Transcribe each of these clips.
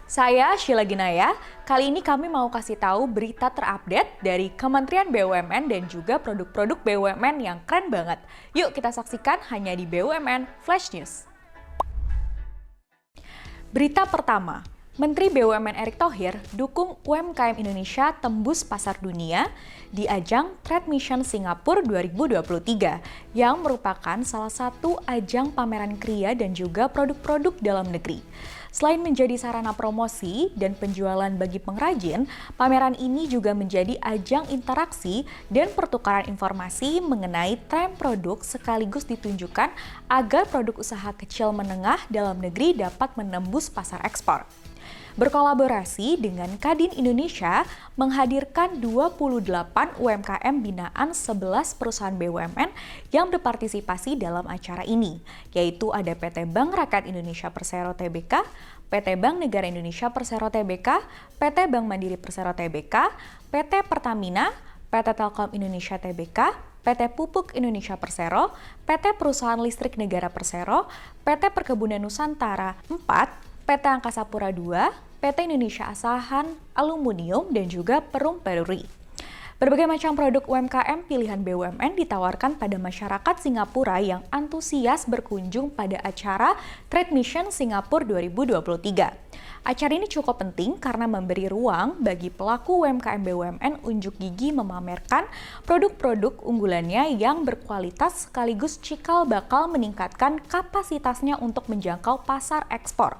Saya Sheila Ginaya, kali ini kami mau kasih tahu berita terupdate dari Kementerian BUMN dan juga produk-produk BUMN yang keren banget. Yuk kita saksikan hanya di BUMN Flash News. Berita pertama, Menteri BUMN Erick Thohir dukung UMKM Indonesia tembus pasar dunia di ajang Trade Mission Singapura 2023 yang merupakan salah satu ajang pameran kriya dan juga produk-produk dalam negeri. Selain menjadi sarana promosi dan penjualan bagi pengrajin, pameran ini juga menjadi ajang interaksi dan pertukaran informasi mengenai tren produk sekaligus ditunjukkan agar produk usaha kecil menengah dalam negeri dapat menembus pasar ekspor. Berkolaborasi dengan Kadin Indonesia menghadirkan 28 UMKM binaan 11 perusahaan BUMN yang berpartisipasi dalam acara ini, yaitu ada PT Bank Rakyat Indonesia Persero Tbk, PT Bank Negara Indonesia Persero Tbk, PT Bank Mandiri Persero Tbk, PT Pertamina, PT Telkom Indonesia Tbk, PT Pupuk Indonesia Persero, PT Perusahaan Listrik Negara Persero, PT Perkebunan Nusantara 4, PT Angkasa Pura II, PT Indonesia Asahan Aluminium, dan juga Perum Peruri. Berbagai macam produk UMKM pilihan BUMN ditawarkan pada masyarakat Singapura yang antusias berkunjung pada acara Trade Mission Singapura 2023. Acara ini cukup penting karena memberi ruang bagi pelaku UMKM BUMN unjuk gigi memamerkan produk-produk unggulannya yang berkualitas sekaligus cikal bakal meningkatkan kapasitasnya untuk menjangkau pasar ekspor.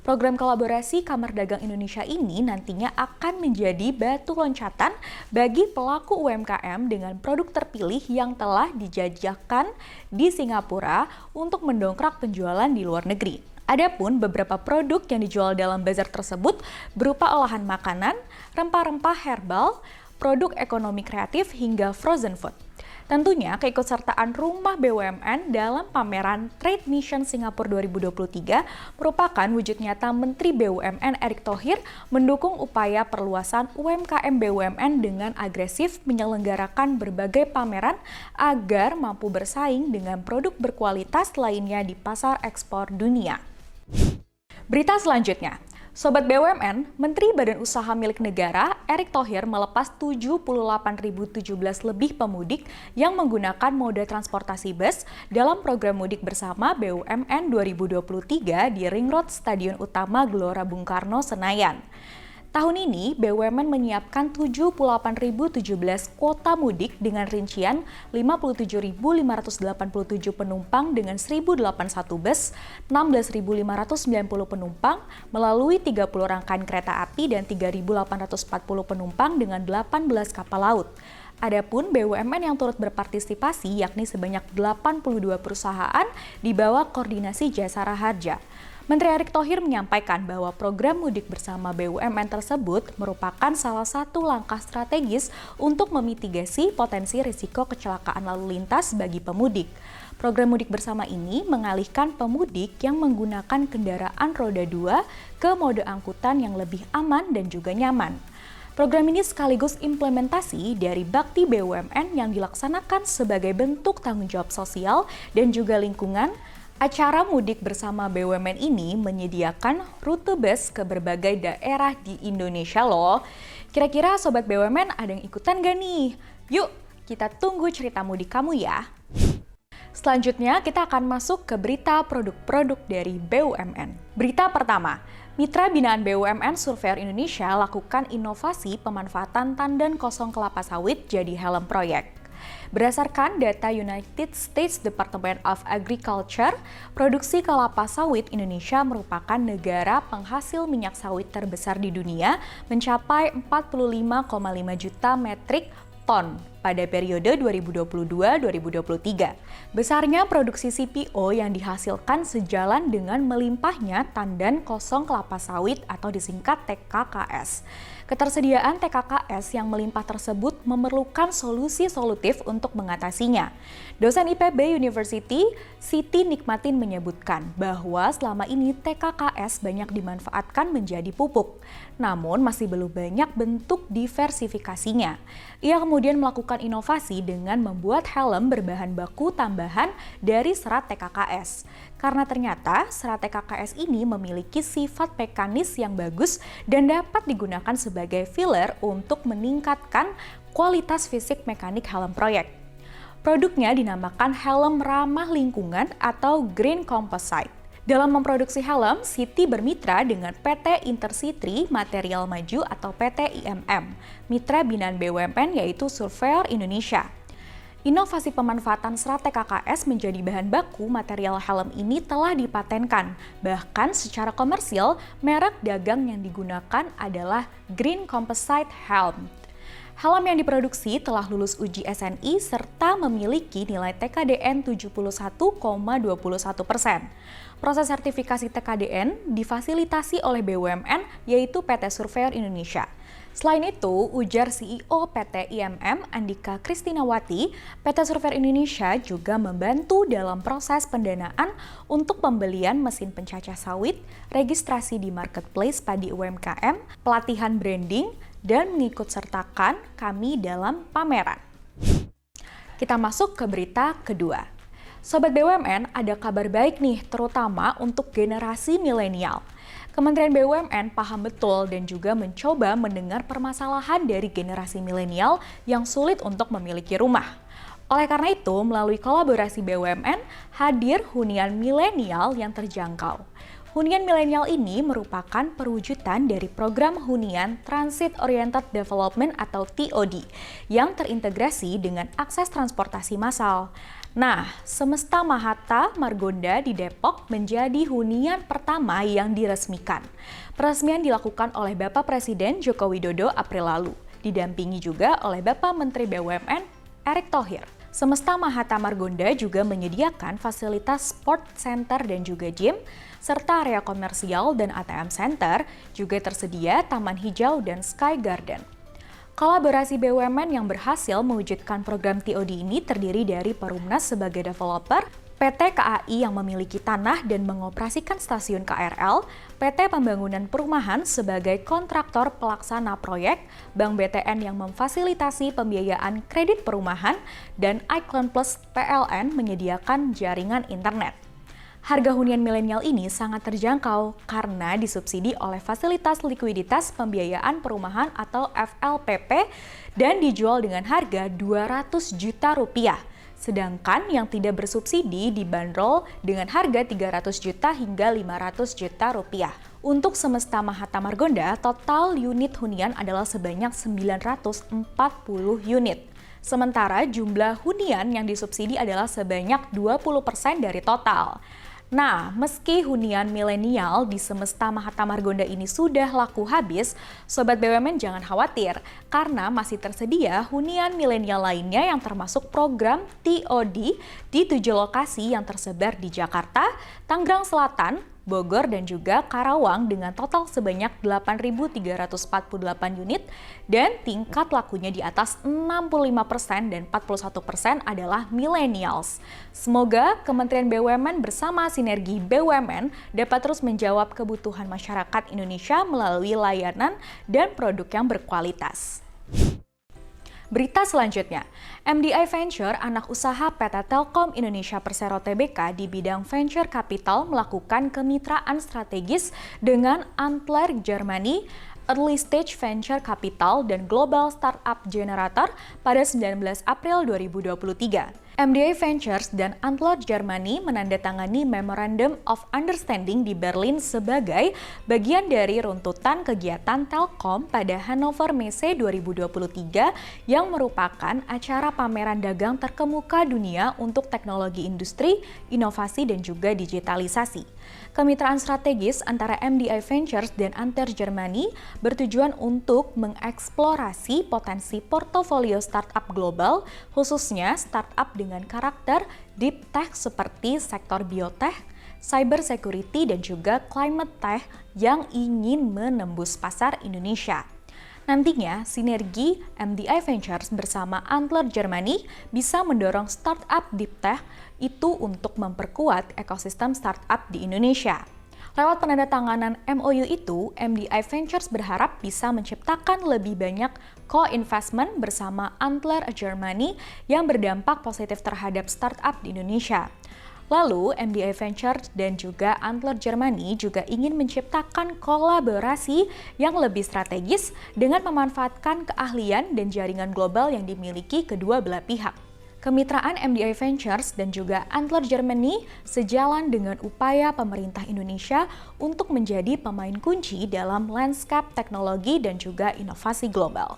Program kolaborasi Kamar Dagang Indonesia ini nantinya akan menjadi batu loncatan bagi pelaku UMKM dengan produk terpilih yang telah dijajakan di Singapura untuk mendongkrak penjualan di luar negeri. Adapun beberapa produk yang dijual dalam bazar tersebut berupa olahan makanan, rempah-rempah herbal, produk ekonomi kreatif hingga frozen food. Tentunya keikutsertaan rumah BUMN dalam pameran Trade Mission Singapura 2023 merupakan wujud nyata Menteri BUMN Erick Thohir mendukung upaya perluasan UMKM BUMN dengan agresif menyelenggarakan berbagai pameran agar mampu bersaing dengan produk berkualitas lainnya di pasar ekspor dunia. Berita selanjutnya, Sobat BUMN, Menteri Badan Usaha Milik Negara Erick Thohir melepas 78.017 lebih pemudik yang menggunakan moda transportasi bus dalam program mudik bersama BUMN 2023 di Ring Road Stadion Utama Gelora Bung Karno, Senayan. Tahun ini, BUMN menyiapkan 78.017 kuota mudik dengan rincian 57.587 penumpang dengan 1.081 bus, 16.590 penumpang melalui 30 rangkaian kereta api dan 3.840 penumpang dengan 18 kapal laut. Adapun BUMN yang turut berpartisipasi yakni sebanyak 82 perusahaan di bawah koordinasi Jasara Harja. Menteri Erick Thohir menyampaikan bahwa program mudik bersama BUMN tersebut merupakan salah satu langkah strategis untuk memitigasi potensi risiko kecelakaan lalu lintas bagi pemudik. Program mudik bersama ini mengalihkan pemudik yang menggunakan kendaraan roda 2 ke mode angkutan yang lebih aman dan juga nyaman. Program ini sekaligus implementasi dari bakti BUMN yang dilaksanakan sebagai bentuk tanggung jawab sosial dan juga lingkungan. Acara mudik bersama BUMN ini menyediakan rute bus ke berbagai daerah di Indonesia loh. Kira-kira Sobat BUMN ada yang ikutan gak nih? Yuk, kita tunggu cerita mudik kamu ya. Selanjutnya kita akan masuk ke berita produk-produk dari BUMN. Berita pertama, Mitra Binaan BUMN Surveyor Indonesia lakukan inovasi pemanfaatan tandan kosong kelapa sawit jadi helm proyek. Berdasarkan data United States Department of Agriculture, produksi kelapa sawit Indonesia merupakan negara penghasil minyak sawit terbesar di dunia, mencapai 45,5 juta metrik ton pada periode 2022-2023. Besarnya produksi CPO yang dihasilkan sejalan dengan melimpahnya tandan kosong kelapa sawit atau disingkat TKKS. Ketersediaan TKKS yang melimpah tersebut memerlukan solusi solutif untuk mengatasinya. Dosen IPB University, Siti Nikmatin menyebutkan bahwa selama ini TKKS banyak dimanfaatkan menjadi pupuk, namun masih belum banyak bentuk diversifikasinya. Ia kemudian melakukan inovasi dengan membuat helm berbahan baku tambahan dari serat TKKS. karena ternyata serat TKKS ini memiliki sifat mekanis yang bagus dan dapat digunakan sebagai filler untuk meningkatkan kualitas fisik mekanik helm proyek. Produknya dinamakan helm ramah lingkungan atau Green Composite. Dalam memproduksi helm, Siti bermitra dengan PT Intercity Material Maju atau PT IMM, mitra binaan BUMN yaitu Surveyor Indonesia. Inovasi pemanfaatan serat TKKS menjadi bahan baku material helm ini telah dipatenkan. Bahkan secara komersil, merek dagang yang digunakan adalah Green Composite Helm. Helm yang diproduksi telah lulus uji SNI serta memiliki nilai TKDN 71,21%. Proses sertifikasi TKDN difasilitasi oleh BUMN yaitu PT Surveyor Indonesia. Selain itu, ujar CEO PT IMM Andika Kristinawati, PT Surveyor Indonesia juga membantu dalam proses pendanaan untuk pembelian mesin pencacah sawit, registrasi di marketplace padi UMKM, pelatihan branding, dan mengikut sertakan kami dalam pameran. Kita masuk ke berita kedua. Sobat BUMN, ada kabar baik nih, terutama untuk generasi milenial. Kementerian BUMN paham betul dan juga mencoba mendengar permasalahan dari generasi milenial yang sulit untuk memiliki rumah. Oleh karena itu, melalui kolaborasi BUMN, hadir hunian milenial yang terjangkau. Hunian milenial ini merupakan perwujudan dari program hunian Transit Oriented Development atau TOD yang terintegrasi dengan akses transportasi massal. Nah, Semesta Mahata Margonda di Depok menjadi hunian pertama yang diresmikan. Peresmian dilakukan oleh Bapak Presiden Joko Widodo April lalu, didampingi juga oleh Bapak Menteri BUMN Erick Thohir. Semesta Mahata Margonda juga menyediakan fasilitas sport center dan juga gym, serta area komersial dan ATM center, juga tersedia taman hijau dan sky garden. Kolaborasi BUMN yang berhasil mewujudkan program TOD ini terdiri dari Perumnas sebagai developer, PT KAI yang memiliki tanah dan mengoperasikan stasiun KRL, PT Pembangunan Perumahan sebagai kontraktor pelaksana proyek, Bank BTN yang memfasilitasi pembiayaan kredit perumahan, dan Icon Plus PLN menyediakan jaringan internet. Harga hunian milenial ini sangat terjangkau karena disubsidi oleh Fasilitas Likuiditas Pembiayaan Perumahan atau FLPP dan dijual dengan harga 200 juta rupiah. Sedangkan yang tidak bersubsidi dibanderol dengan harga 300 juta hingga 500 juta rupiah. Untuk Semesta Mahata Margonda, total unit hunian adalah sebanyak 940 unit. Sementara jumlah hunian yang disubsidi adalah sebanyak 20% dari total. Nah, meski hunian milenial di Semesta Mahata Margonda ini sudah laku habis, Sobat BUMN jangan khawatir, karena masih tersedia hunian milenial lainnya yang termasuk program TOD di 7 lokasi yang tersebar di Jakarta, Tangerang Selatan, Bogor, dan juga Karawang dengan total sebanyak 8.348 unit dan tingkat lakunya di atas 65% dan 41% adalah millennials. Semoga Kementerian BUMN bersama sinergi BUMN dapat terus menjawab kebutuhan masyarakat Indonesia melalui layanan dan produk yang berkualitas. Berita selanjutnya, MDI Venture, anak usaha PT Telkom Indonesia Persero Tbk di bidang venture capital melakukan kemitraan strategis dengan Antler Germany, Early Stage Venture Capital, dan Global Startup Generator pada 19 April 2023. MDI Ventures dan Antler Germany menandatangani Memorandum of Understanding di Berlin sebagai bagian dari runtutan kegiatan Telkom pada Hannover Messe 2023 yang merupakan acara pameran dagang terkemuka dunia untuk teknologi industri, inovasi, dan juga digitalisasi. Kemitraan strategis antara MDI Ventures dan Antler Germany bertujuan untuk mengeksplorasi potensi portofolio startup global, khususnya startup dengan karakter deep tech seperti sektor biotech, cyber security, dan juga climate tech yang ingin menembus pasar Indonesia. Nantinya, sinergi MDI Ventures bersama Antler Germany bisa mendorong startup deep tech itu untuk memperkuat ekosistem startup di Indonesia. Lewat penandatanganan MOU itu, MDI Ventures berharap bisa menciptakan lebih banyak co-investment bersama Antler Germany yang berdampak positif terhadap startup di Indonesia. Lalu, MDI Ventures dan juga Antler Germany juga ingin menciptakan kolaborasi yang lebih strategis dengan memanfaatkan keahlian dan jaringan global yang dimiliki kedua belah pihak. Kemitraan MDI Ventures dan juga Antler Germany sejalan dengan upaya pemerintah Indonesia untuk menjadi pemain kunci dalam lanskap teknologi dan juga inovasi global.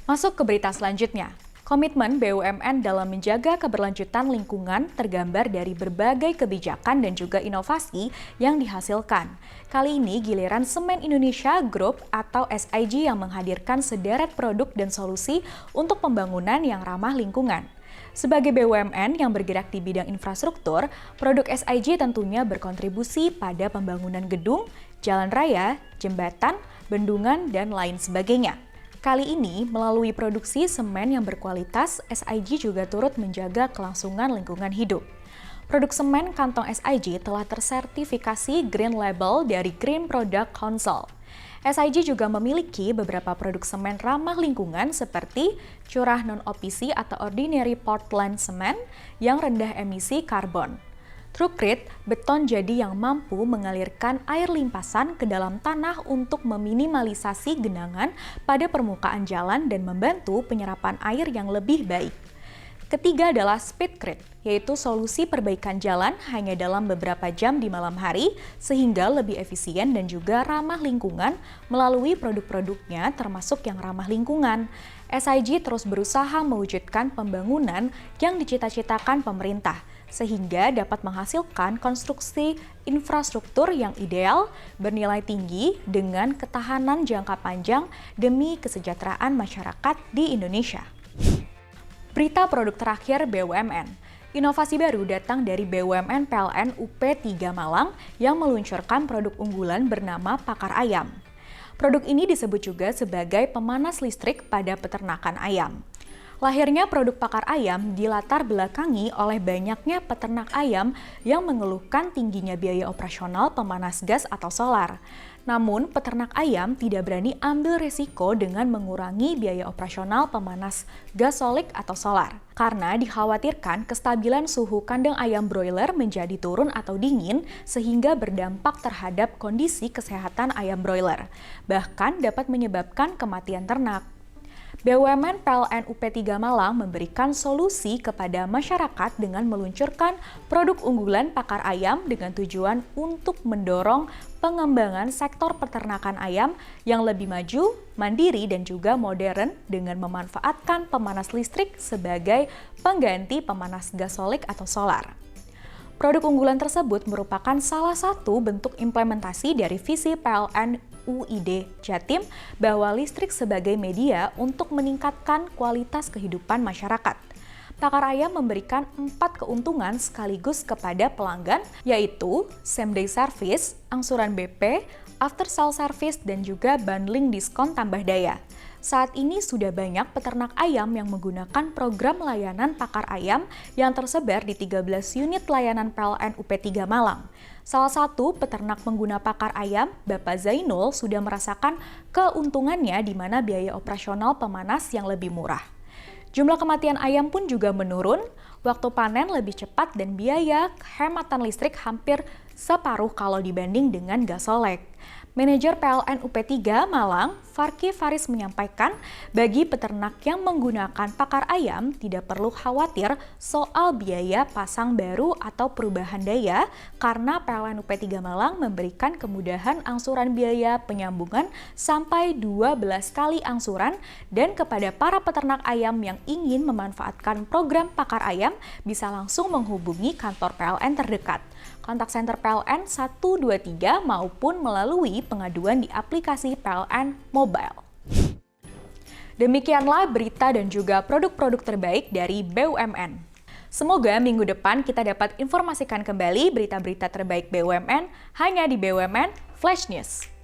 Masuk ke berita selanjutnya. Komitmen BUMN dalam menjaga keberlanjutan lingkungan tergambar dari berbagai kebijakan dan juga inovasi yang dihasilkan. Kali ini giliran Semen Indonesia Group atau SIG yang menghadirkan sederet produk dan solusi untuk pembangunan yang ramah lingkungan. Sebagai BUMN yang bergerak di bidang infrastruktur, produk SIG tentunya berkontribusi pada pembangunan gedung, jalan raya, jembatan, bendungan, dan lain sebagainya. Kali ini, melalui produksi semen yang berkualitas, SIG juga turut menjaga kelangsungan lingkungan hidup. Produk semen kantong SIG telah tersertifikasi Green Label dari Green Product Council. SIG juga memiliki beberapa produk semen ramah lingkungan seperti curah non-OPC atau Ordinary Portland Cement yang rendah emisi karbon. Truecrete, beton jadi yang mampu mengalirkan air limpasan ke dalam tanah untuk meminimalisasi genangan pada permukaan jalan dan membantu penyerapan air yang lebih baik. Ketiga adalah Speedcrete, yaitu solusi perbaikan jalan hanya dalam beberapa jam di malam hari sehingga lebih efisien dan juga ramah lingkungan melalui produk-produknya termasuk yang ramah lingkungan. SIG terus berusaha mewujudkan pembangunan yang dicita-citakan pemerintah, sehingga dapat menghasilkan konstruksi infrastruktur yang ideal, bernilai tinggi, dengan ketahanan jangka panjang demi kesejahteraan masyarakat di Indonesia. Berita produk terakhir BUMN. Inovasi baru datang dari BUMN PLN UP3 Malang yang meluncurkan produk unggulan bernama Pakar Ayam. Produk ini disebut juga sebagai pemanas listrik pada peternakan ayam. Lahirnya produk pakar ayam dilatar belakangi oleh banyaknya peternak ayam yang mengeluhkan tingginya biaya operasional pemanas gas atau solar. Namun, peternak ayam tidak berani ambil risiko dengan mengurangi biaya operasional pemanas gas solik atau solar. Karena dikhawatirkan kestabilan suhu kandang ayam broiler menjadi turun atau dingin sehingga berdampak terhadap kondisi kesehatan ayam broiler. Bahkan dapat menyebabkan kematian ternak. BUMN PLN UP3 Malang memberikan solusi kepada masyarakat dengan meluncurkan produk unggulan pakar ayam dengan tujuan untuk mendorong pengembangan sektor peternakan ayam yang lebih maju, mandiri, dan juga modern dengan memanfaatkan pemanas listrik sebagai pengganti pemanas gas solik atau solar. Produk unggulan tersebut merupakan salah satu bentuk implementasi dari visi PLN UID Jatim bahwa listrik sebagai media untuk meningkatkan kualitas kehidupan masyarakat. Pakar Ayam memberikan 4 keuntungan sekaligus kepada pelanggan, yaitu same day service, angsuran BP, after sale service, dan juga bundling diskon tambah daya. Saat ini sudah banyak peternak ayam yang menggunakan program layanan Pakar Ayam yang tersebar di 13 unit layanan PLN UP3 Malang. Salah satu peternak pengguna Pakar Ayam, Bapak Zainul, sudah merasakan keuntungannya di mana biaya operasional pemanas yang lebih murah. Jumlah kematian ayam pun juga menurun, waktu panen lebih cepat, dan biaya hematan listrik hampir separuh kalau dibanding dengan gas solek. Manajer PLN UP3 Malang, Farki Faris menyampaikan, bagi peternak yang menggunakan pakar ayam tidak perlu khawatir soal biaya pasang baru atau perubahan daya karena PLN UP3 Malang memberikan kemudahan angsuran biaya penyambungan sampai 12 kali angsuran, dan kepada para peternak ayam yang ingin memanfaatkan program pakar ayam bisa langsung menghubungi kantor PLN terdekat, kontak center PLN 123 maupun melalui pengaduan di aplikasi PLN Mobile. Demikianlah berita dan juga produk-produk terbaik dari BUMN. Semoga minggu depan kita dapat informasikan kembali berita-berita terbaik BUMN hanya di BUMN Flash News.